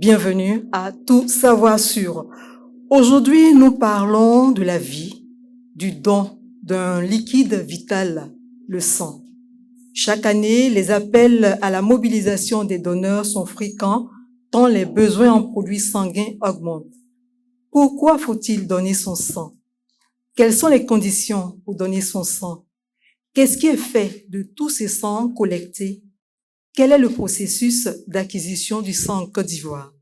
Bienvenue à Tout savoir sur. Aujourd'hui, nous parlons de la vie, du don d'un liquide vital, le sang. Chaque année, les appels à la mobilisation des donneurs sont fréquents tant les besoins en produits sanguins augmentent. Pourquoi faut-il donner son sang? Quelles sont les conditions pour donner son sang? Qu'est-ce qui est fait de tous ces sangs collectés? Quel est le processus d'acquisition du sang en Côte d'Ivoire?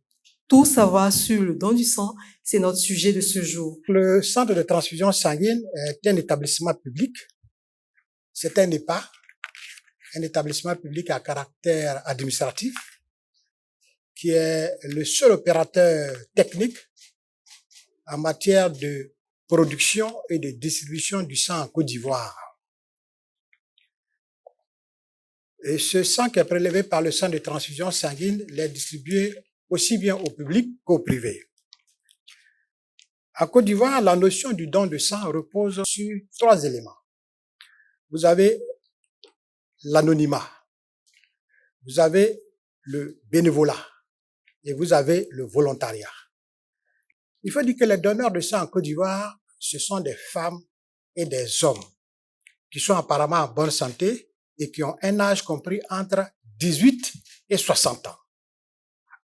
Tout savoir sur le don du sang, c'est notre sujet de ce jour. Le centre de transfusion sanguine est un établissement public. C'est un EPA, un établissement public à caractère administratif, qui est le seul opérateur technique en matière de production et de distribution du sang en Côte d'Ivoire. Et ce sang qui est prélevé par le centre de transfusion sanguine l'est distribué aussi bien au public qu'au privé. En Côte d'Ivoire, la notion du don de sang repose sur 3 éléments. Vous avez l'anonymat, vous avez le bénévolat et vous avez le volontariat. Il faut dire que les donneurs de sang en Côte d'Ivoire, ce sont des femmes et des hommes qui sont apparemment en bonne santé et qui ont un âge compris entre 18 et 60 ans.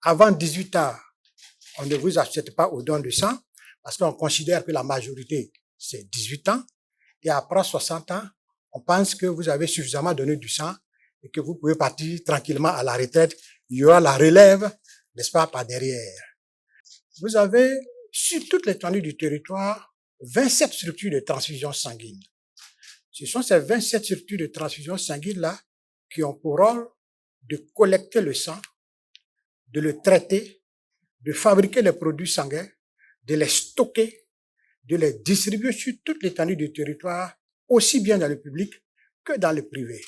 Avant 18 ans, on ne vous accepte pas au don de sang parce qu'on considère que la majorité, c'est 18 ans. Et après 60 ans, on pense que vous avez suffisamment donné du sang et que vous pouvez partir tranquillement à la retraite. Il y aura la relève, n'est-ce pas, par derrière. Vous avez, sur toute l'étendue du territoire, 27 structures de transfusion sanguine. Ce sont ces 27 structures de transfusion sanguine-là qui ont pour rôle de collecter le sang, de le traiter, de fabriquer les produits sanguins, de les stocker, de les distribuer sur toute l'étendue du territoire, aussi bien dans le public que dans le privé.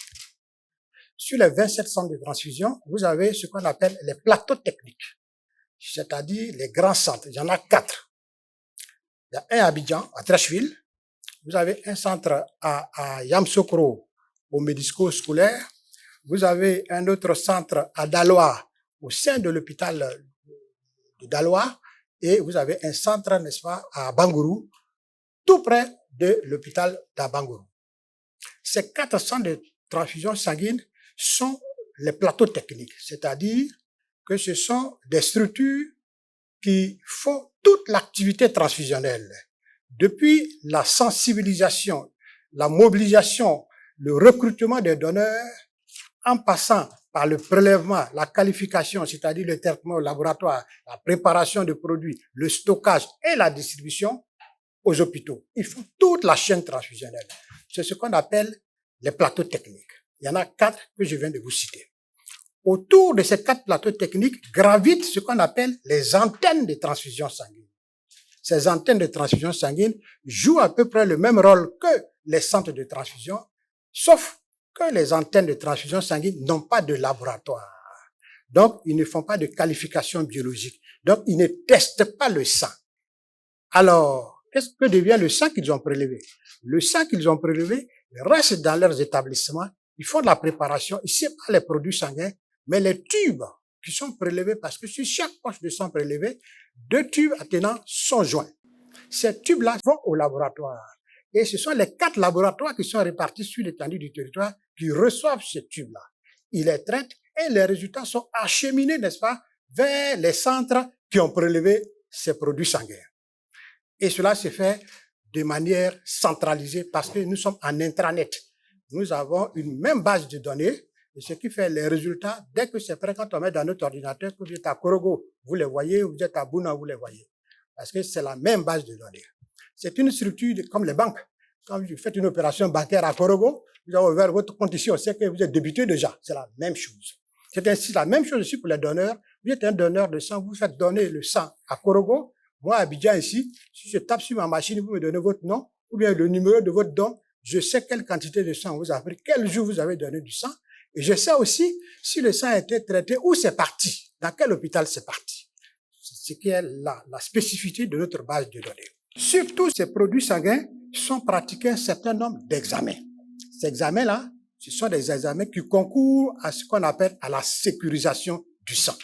Sur les 27 centres de transfusion, vous avez ce qu'on appelle les plateaux techniques, c'est-à-dire les grands centres. Il y en a 4. Il y a un à Abidjan, à Trècheville. Vous avez un centre à Yamsokro, au médico-scolaire. Vous avez un autre centre à Daloa, au sein de l'hôpital de Daloa. Et vous avez un centre, n'est-ce pas, à Bangourou, tout près de l'hôpital d'Abangourou. Ces 4 centres de transfusion sanguine sont les plateaux techniques, c'est-à-dire que ce sont des structures qui font toute l'activité transfusionnelle. Depuis la sensibilisation, la mobilisation, le recrutement des donneurs, en passant par le prélèvement, la qualification, c'est-à-dire le traitement au laboratoire, la préparation de produits, le stockage et la distribution aux hôpitaux. Ils font toute la chaîne transfusionnelle. C'est ce qu'on appelle les plateaux techniques. Il y en a 4 que je viens de vous citer. Autour de ces 4 plateaux techniques gravitent ce qu'on appelle les antennes de transfusion sanguine. Ces antennes de transfusion sanguine jouent à peu près le même rôle que les centres de transfusion, sauf que les antennes de transfusion sanguine n'ont pas de laboratoire. Donc, ils ne font pas de qualification biologique. Donc, ils ne testent pas le sang. Alors, qu'est-ce que devient le sang qu'ils ont prélevé? Le sang qu'ils ont prélevé reste dans leurs établissements. Ils font de la préparation. Ils séparent les produits sanguins, mais les tubes qui sont prélevés, parce que sur chaque poche de sang prélevé, 2 tubes attenants sont joints. Ces tubes-là vont au laboratoire. Et ce sont les 4 laboratoires qui sont répartis sur l'étendue du territoire qui reçoivent ces tubes-là. Ils les traitent et les résultats sont acheminés, n'est-ce pas, vers les centres qui ont prélevé ces produits sanguins. Et cela se fait de manière centralisée parce que nous sommes en intranet. Nous avons une même base de données. Et ce qui fait les résultats, dès que c'est prêt, quand on met dans notre ordinateur, que vous êtes à Korogo, vous les voyez, vous êtes à Bouna, vous les voyez. Parce que c'est la même base de données. C'est une structure comme les banques. Quand vous faites une opération bancaire à Korogo, vous avez ouvert votre compte ici, on sait que vous êtes débuté déjà. C'est la même chose. C'est ainsi la même chose aussi pour les donneurs. Vous êtes un donneur de sang, vous faites donner le sang à Korogo. Moi, à Abidjan ici, si je tape sur ma machine, vous me donnez votre nom, ou bien le numéro de votre don, je sais quelle quantité de sang vous avez pris, quel jour vous avez donné du sang. Et je sais aussi si le sang a été traité, où c'est parti, dans quel hôpital c'est parti. C'est ce qui est la spécificité de notre base de données. Sur tous ces produits sanguins sont pratiqués un certain nombre d'examens. Ces examens-là, ce sont des examens qui concourent à ce qu'on appelle à la sécurisation du sang.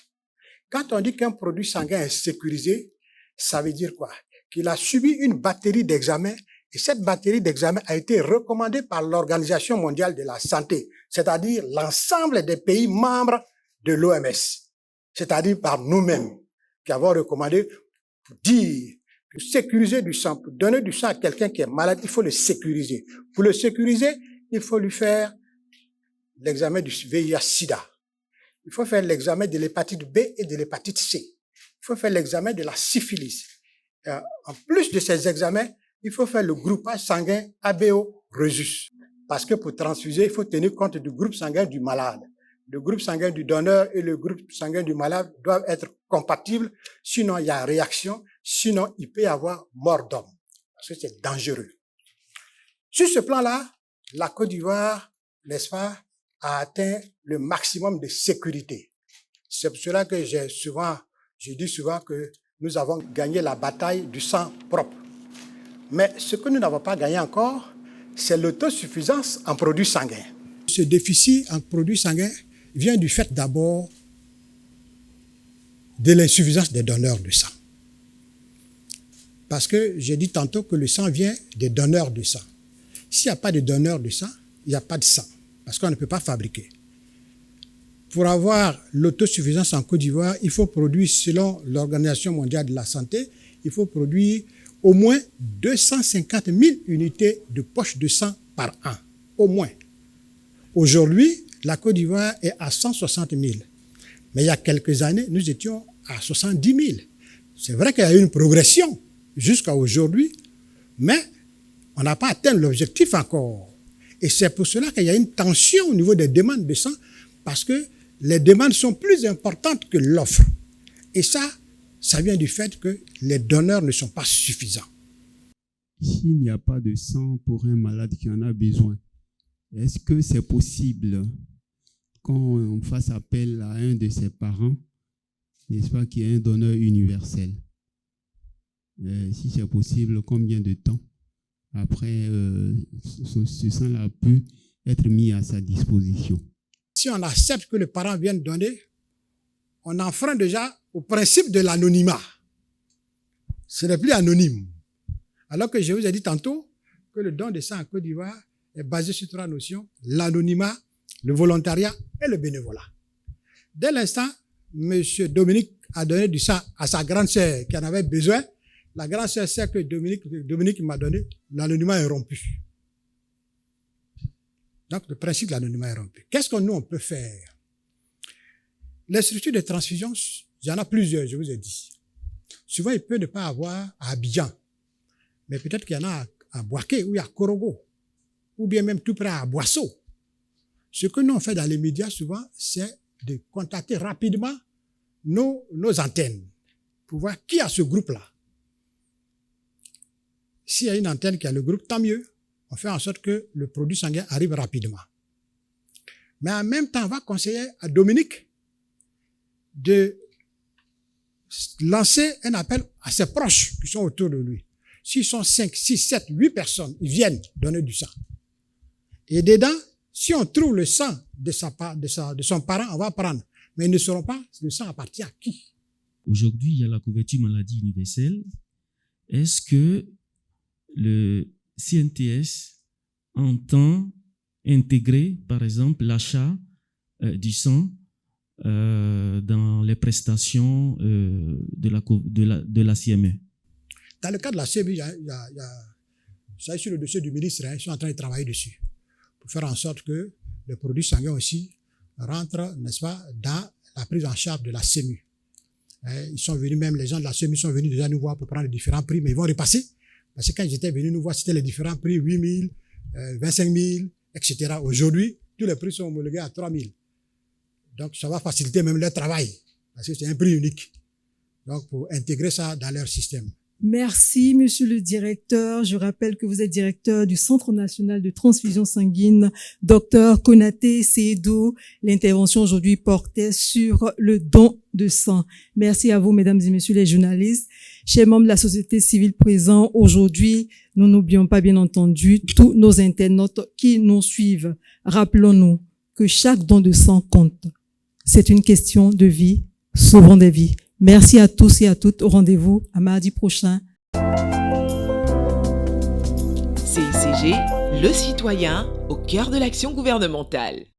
Quand on dit qu'un produit sanguin est sécurisé, ça veut dire quoi? Qu'il a subi une batterie d'examens et cette batterie d'examens a été recommandée par l'Organisation mondiale de la santé, c'est-à-dire l'ensemble des pays membres de l'OMS, c'est-à-dire par nous-mêmes qui avons recommandé pour dire que sécuriser du sang, pour donner du sang à quelqu'un qui est malade, il faut le sécuriser. Pour le sécuriser, il faut lui faire l'examen du VIH-Sida. Il faut faire l'examen de l'hépatite B et de l'hépatite C. Il faut faire l'examen de la syphilis. En plus de ces examens, il faut faire le groupage sanguin ABO Rhesus. Parce que pour transfuser, il faut tenir compte du groupe sanguin du malade. Le groupe sanguin du donneur et le groupe sanguin du malade doivent être compatibles, sinon il y a réaction, sinon il peut y avoir mort d'homme. Parce que c'est dangereux. Sur ce plan-là, la Côte d'Ivoire, n'est-ce pas, a atteint le maximum de sécurité. C'est pour cela que je dis souvent que nous avons gagné la bataille du sang propre. Mais ce que nous n'avons pas gagné encore, c'est l'autosuffisance en produits sanguins. Ce déficit en produits sanguins vient du fait d'abord de l'insuffisance des donneurs de sang. Parce que j'ai dit tantôt que le sang vient des donneurs de sang. S'il n'y a pas de donneurs de sang, il n'y a pas de sang. Parce qu'on ne peut pas fabriquer. Pour avoir l'autosuffisance en Côte d'Ivoire, il faut produire, selon l'Organisation mondiale de la santé, il faut produire au moins 250 000 unités de poches de sang par an. Au moins. Aujourd'hui, la Côte d'Ivoire est à 160 000. Mais il y a quelques années, nous étions à 70 000. C'est vrai qu'il y a eu une progression jusqu'à aujourd'hui, mais on n'a pas atteint l'objectif encore. Et c'est pour cela qu'il y a une tension au niveau des demandes de sang, parce que les demandes sont plus importantes que l'offre. Et ça vient du fait que les donneurs ne sont pas suffisants. S'il n'y a pas de sang pour un malade qui en a besoin, est-ce que c'est possible qu'on fasse appel à un de ses parents, n'est-ce pas, qui est un donneur universel? Si c'est possible, combien de temps après ce sang-là peut être mis à sa disposition? Si on accepte que le parent vienne donner, on enfreint déjà au principe de l'anonymat. Ce n'est plus anonyme. Alors que je vous ai dit tantôt que le don de sang en Côte d'Ivoire est basé sur 3 notions: l'anonymat, le volontariat et le bénévolat. Dès l'instant, M. Dominique a donné du sang à sa grande sœur qui en avait besoin. La grande sœur sait que Dominique m'a donné, l'anonymat est rompu. Donc, le principe de l'anonymat est rompu. Qu'est-ce que nous, on peut faire? Les structures de transfusion, il y en a plusieurs, je vous ai dit. Souvent, il peut ne pas avoir à Abidjan, mais peut-être qu'il y en a à Boaké ou à Korogo, ou bien même tout près à Boisseau. Ce que nous, on fait dans les médias souvent, c'est de contacter rapidement nos antennes pour voir qui a ce groupe-là. S'il y a une antenne qui a le groupe, tant mieux. On fait en sorte que le produit sanguin arrive rapidement. Mais en même temps, on va conseiller à Dominique de lancer un appel à ses proches qui sont autour de lui. S'ils sont 5, 6, 7, 8 personnes, ils viennent donner du sang. Et dedans, si on trouve le sang de son parent, on va prendre. Mais ils ne sauront pas le sang appartient à qui. Aujourd'hui, il y a la couverture maladie universelle. Est-ce que le CNTS entend intégrer, par exemple, l'achat du sang dans les prestations de la CME? Dans le cas de la CME, ça est sur le dossier du ministre, ils sont en train de travailler dessus pour faire en sorte que les produits sanguins aussi rentrent, n'est-ce pas, dans la prise en charge de la CMU. Ils sont venus, même les gens de la CMU sont venus déjà nous voir pour prendre les différents prix, mais ils vont repasser. Parce que quand ils étaient venus nous voir, c'était les différents prix, 8 000, 25 000, etc. Aujourd'hui, tous les prix sont homologués à 3 000. Donc, ça va faciliter même leur travail, parce que c'est un prix unique. Donc, pour intégrer ça dans leur système. Merci, monsieur le directeur. Je rappelle que vous êtes directeur du Centre national de transfusion sanguine, Dr Konaté Seydou. L'intervention aujourd'hui portait sur le don de sang. Merci à vous, mesdames et messieurs les journalistes. Chers membres de la société civile présents aujourd'hui, nous n'oublions pas, bien entendu, tous nos internautes qui nous suivent. Rappelons-nous que chaque don de sang compte. C'est une question de vie sauvons des vies. Merci à tous et à toutes. Au rendez-vous à mardi prochain. CICG, le citoyen au cœur de l'action gouvernementale.